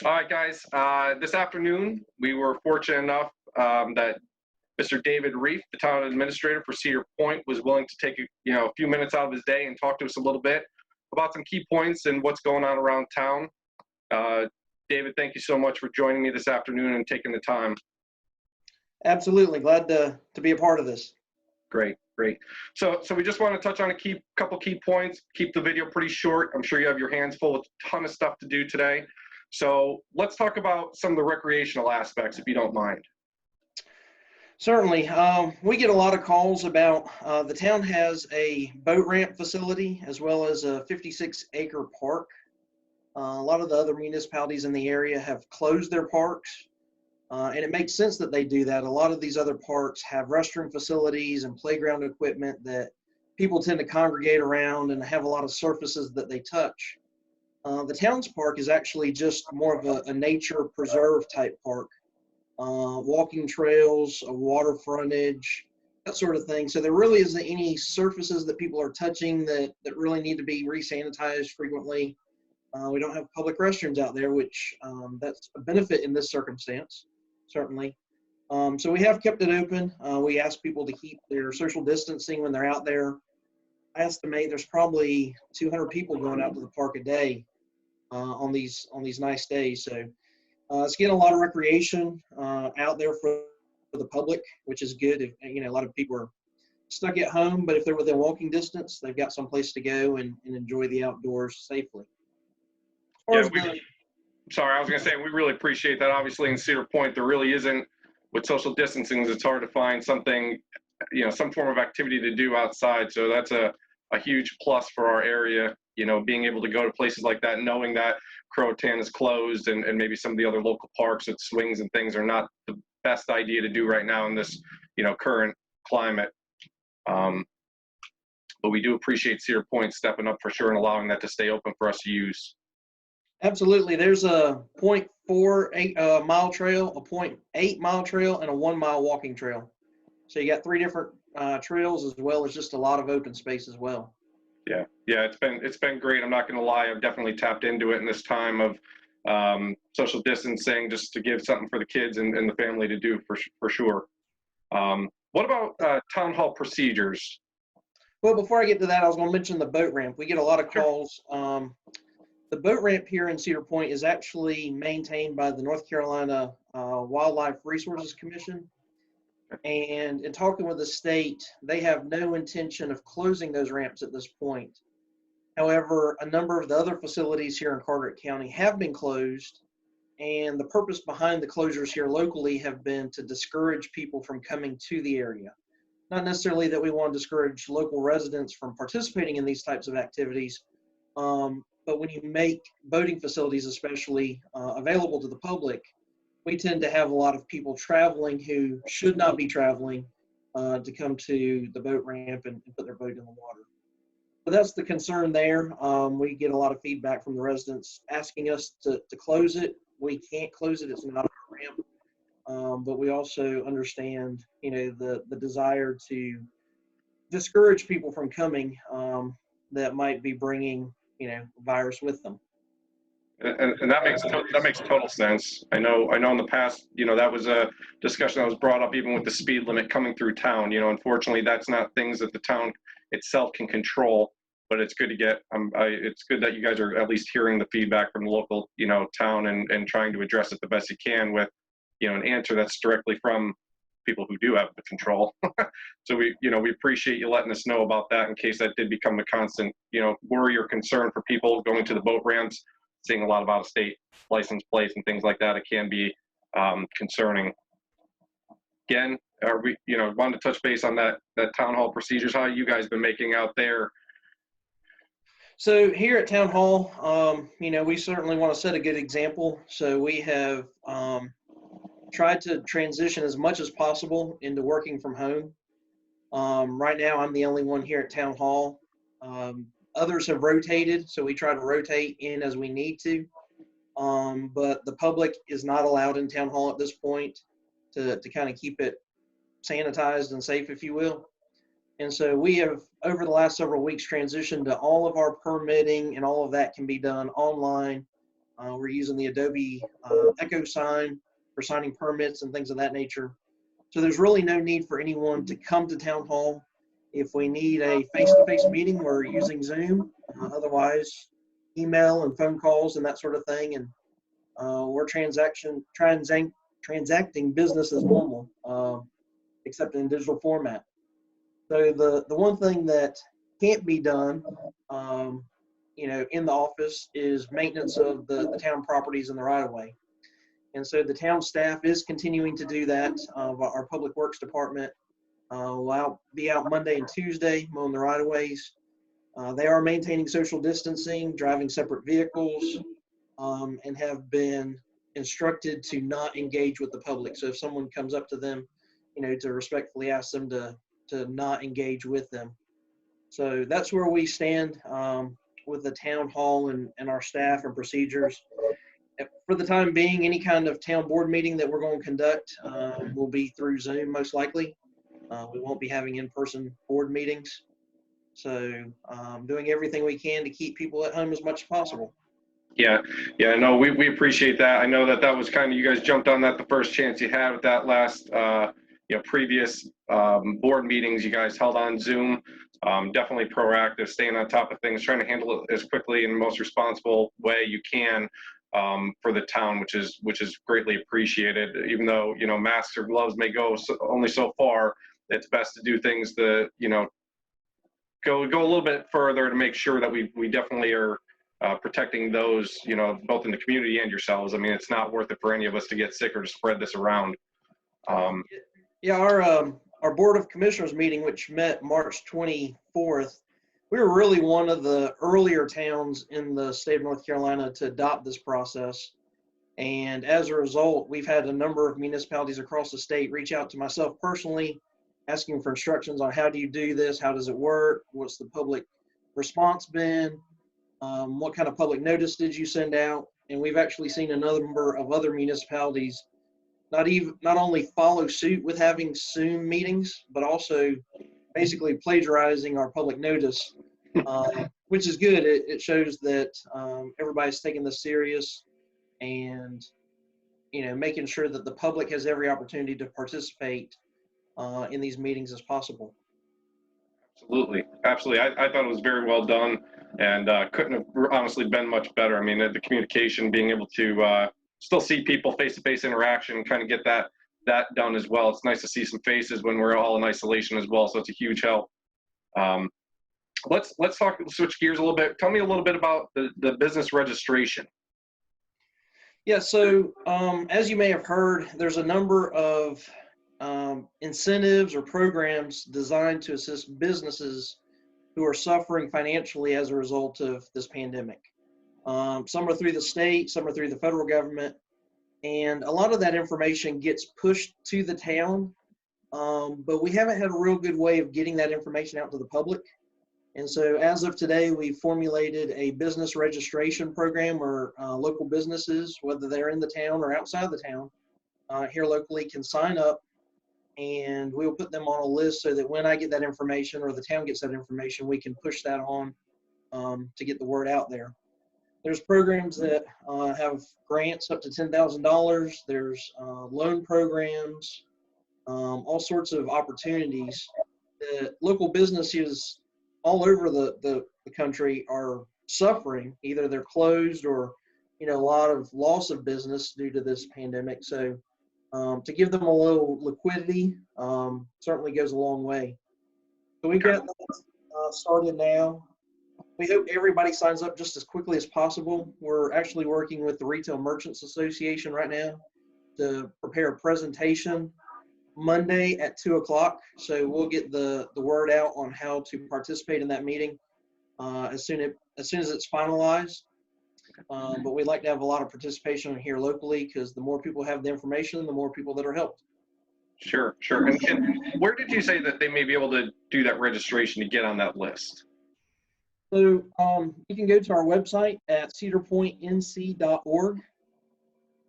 All right, guys. This afternoon, we were fortunate enough that Mr. David Rief, the town administrator for Cedar Point, was willing to take a few minutes out of his day and talk to us a little bit about some key points and what's going on around town. David, thank you so much for joining me this afternoon and taking the time. Absolutely. Glad to be a part of this. Great, great. So we just want to touch on a couple key points, keep the video pretty short. I'm sure you have your hands full with a ton of stuff to do today. So let's talk about some of the recreational aspects, if you don't mind. Certainly. We get a lot of calls about the town has a boat ramp facility as well as a 56-acre park. A lot of the other municipalities in the area have closed their parks, and it makes sense that they do that. A lot of these other parks have restroom facilities and playground equipment that people tend to congregate around and have a lot of surfaces that they touch. The town's park is actually just more of a nature preserve type park. Walking trails, a water frontage, that sort of thing. So there really isn't any surfaces that people are touching that really need to be re-sanitized frequently. We don't have public restrooms out there, which that's a benefit in this circumstance, certainly. So we have kept it open. We ask people to keep their social distancing when they're out there. I estimate there's probably 200 people going out to the park a day on these nice days. So it's getting a lot of recreation out there for the public, which is good. If, a lot of people are stuck at home, but if they're within walking distance, they've got some place to go and enjoy the outdoors safely. Sorry, I was going to say, we really appreciate that. Obviously, in Cedar Point, there really isn't, with social distancing, it's hard to find something, some form of activity to do outside. So that's a huge plus for our area, being able to go to places like that, knowing that Croatan is closed and maybe some of the other local parks with swings and things are not the best idea to do right now in this, current climate. But we do appreciate Cedar Point stepping up for sure and allowing that to stay open for us to use. Absolutely. There's a 0.48 mile trail, a 0.8 mile trail, and a 1 mile walking trail. So you got 3 different trails as well as just a lot of open space as well. Yeah, it's been great. I'm not going to lie. I've definitely tapped into it in this time of social distancing, just to give something for the kids and the family to do for sure. What about town hall procedures? Well, before I get to that, I was going to mention the boat ramp. We get a lot of calls. The boat ramp here in Cedar Point is actually maintained by the North Carolina Wildlife Resources Commission. And in talking with the state, they have no intention of closing those ramps at this point. However, a number of the other facilities here in Carteret County have been closed, and the purpose behind the closures here locally have been to discourage people from coming to the area. Not necessarily that we want to discourage local residents from participating in these types of activities, but when you make boating facilities especially available to the public, we tend to have a lot of people traveling who should not be traveling to come to the boat ramp and put their boat in the water. But that's the concern there. We get a lot of feedback from the residents asking us to close it. We can't close it. It's not a ramp. But we also understand, the desire to discourage people from coming that might be bringing, virus with them. And that makes total sense. I know in the past, that was a discussion that was brought up even with the speed limit coming through town. Unfortunately, that's not things that the town itself can control, but it's good to get, it's good that you guys are at least hearing the feedback from the local, town and trying to address it the best you can with, an answer that's directly from people who do have the control. So we appreciate you letting us know about that in case that did become a constant, worry or concern for people going to the boat ramps. Seeing a lot of out-of-state license plates and things like that, it can be concerning. Again, we wanted to touch base on that town hall procedures. How you guys been making out there? So here at Town Hall, we certainly want to set a good example. So we have tried to transition as much as possible into working from home. Right now, I'm the only one here at Town Hall. Others have rotated, so we try to rotate in as we need to. But the public is not allowed in Town Hall at this point to kind of keep it sanitized and safe, if you will. And so we have, over the last several weeks, transitioned to all of our permitting and all of that can be done online. We're using the Adobe Echo sign for signing permits and things of that nature. So there's really no need for anyone to come to town hall. If we need a face-to-face meeting, we're using Zoom. Otherwise, email and phone calls and that sort of thing. And we're transacting business as normal, except in digital format. So the one thing that can't be done, in the office is maintenance of the town properties in the right of way. And so the town staff is continuing to do that. Our public works department will be out Monday and Tuesday mowing the right of ways. They are maintaining social distancing, driving separate vehicles, and have been instructed to not engage with the public. So if someone comes up to them, to respectfully ask them to not engage with them. So that's where we stand with the town hall and our staff and procedures. For the time being, any kind of town board meeting that we're going to conduct will be through Zoom, most likely. We won't be having in-person board meetings. So doing everything we can to keep people at home as much as possible. Yeah, no, we appreciate that. I know that was kind of, you guys jumped on that the first chance you had with that last, previous board meetings you guys held on Zoom. Definitely proactive, staying on top of things, trying to handle it as quickly and most responsible way you can for the town, which is greatly appreciated. Even though, masks or gloves may go only so far, it's best to do things that, go a little bit further to make sure that we definitely are protecting those, both in the community and yourselves. I mean, it's not worth it for any of us to get sick or to spread this around. Our Board of Commissioners meeting, which met March 24th, we were really one of the earlier towns in the state of North Carolina to adopt this process. And as a result, we've had a number of municipalities across the state reach out to myself personally, asking for instructions on how do you do this? How does it work? What's the public response been? What kind of public notice did you send out? And we've actually seen a number of other municipalities not only follow suit with having Zoom meetings, but also basically plagiarizing our public notice, which is good. It shows that everybody's taking this serious and making sure that the public has every opportunity to participate in these meetings as possible. Absolutely. I thought it was very well done, and couldn't have honestly been much better. I mean, the communication, being able to still see people, face-to-face interaction, kind of get that done as well. It's nice to see some faces when we're all in isolation as well, so it's a huge help. Let's switch gears a little bit. Tell me a little bit about the business registration. Yeah, so as you may have heard, there's a number of incentives or programs designed to assist businesses who are suffering financially as a result of this pandemic. Some are through the state, some are through the federal government, and a lot of that information gets pushed to the town, but we haven't had a real good way of getting that information out to the public. And so as of today, we've formulated a business registration program where local businesses, whether they're in the town or outside the town, here locally can sign up, and we'll put them on a list so that when I get that information or the town gets that information, we can push that on to get the word out there. There's programs that have grants up to $10,000. There's loan programs, all sorts of opportunities that local businesses all over the country are suffering. Either they're closed or, a lot of loss of business due to this pandemic. So to give them a little liquidity certainly goes a long way. So we've got that started now. We hope everybody signs up just as quickly as possible. We're actually working with the Retail Merchants Association right now to prepare a presentation Monday at 2:00. So we'll get the word out on how to participate in that meeting as soon as it's finalized. But we'd like to have a lot of participation here locally, because the more people have the information, the more people that are helped. Sure. And where did you say that they may be able to do that registration to get on that list? So you can go to our website at cedarpointnc.org.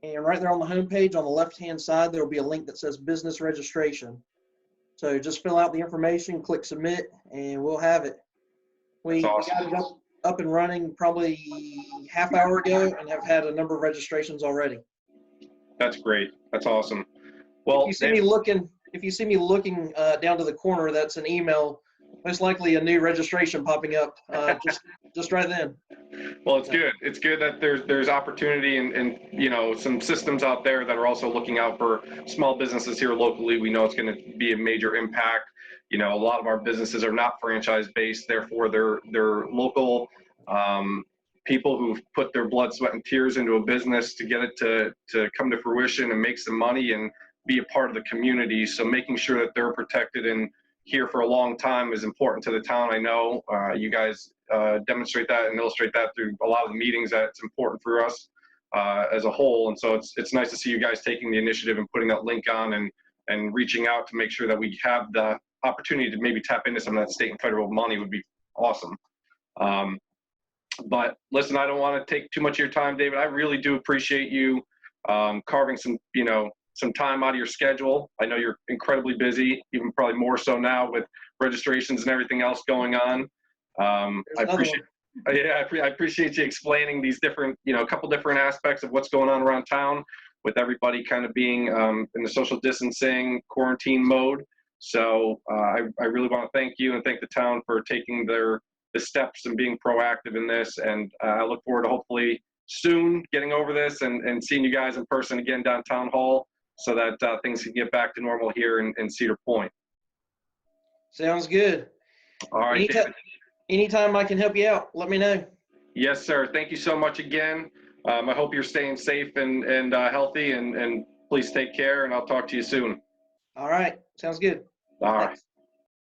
And right there on the homepage on the left-hand side, there will be a link that says business registration. So just fill out the information, click submit, and we'll have it. We got it up. up and running probably half hour ago and have had a number of registrations already. That's great. That's awesome. If Well, you see me looking, down to the corner, that's an email, most likely a new registration popping up just right then. well, it's good. It's good that there's opportunity and you know, some systems out there that are also looking out for small businesses here locally. We know it's going to be a major impact. You know, a lot of our businesses are not franchise based, therefore they're local people who've put their blood, sweat, and tears into a business to get it to come to fruition and make some money and be a part of the community. So making sure that they're protected and here for a long time is important to the town. I know you guys demonstrate that and illustrate that through a lot of the meetings that it's important for us as a whole. And so it's nice to see you guys taking the initiative and putting that link on and reaching out to make sure that we have the opportunity to maybe tap into some of that state and federal money would be awesome. But listen, I don't want to take too much of your time, David. I really do appreciate you carving some, you know, some time out of your schedule. I know you're incredibly busy, even probably more so now with registrations and everything else going on. I appreciate you explaining these different, you know, a couple different aspects of what's going on around town with everybody kind of being in the social distancing quarantine mode. So I really want to thank you and thank the town for taking the steps and being proactive in this. And I look forward to hopefully soon getting over this and seeing you guys in person again down Town Hall so that things can get back to normal here in Cedar Point. Sounds good. All right. Anytime I can help you out, let me know. Yes, sir. Thank you so much again. I hope you're staying safe and healthy and please take care and I'll talk to you soon. All right. Sounds good. All right. Thanks.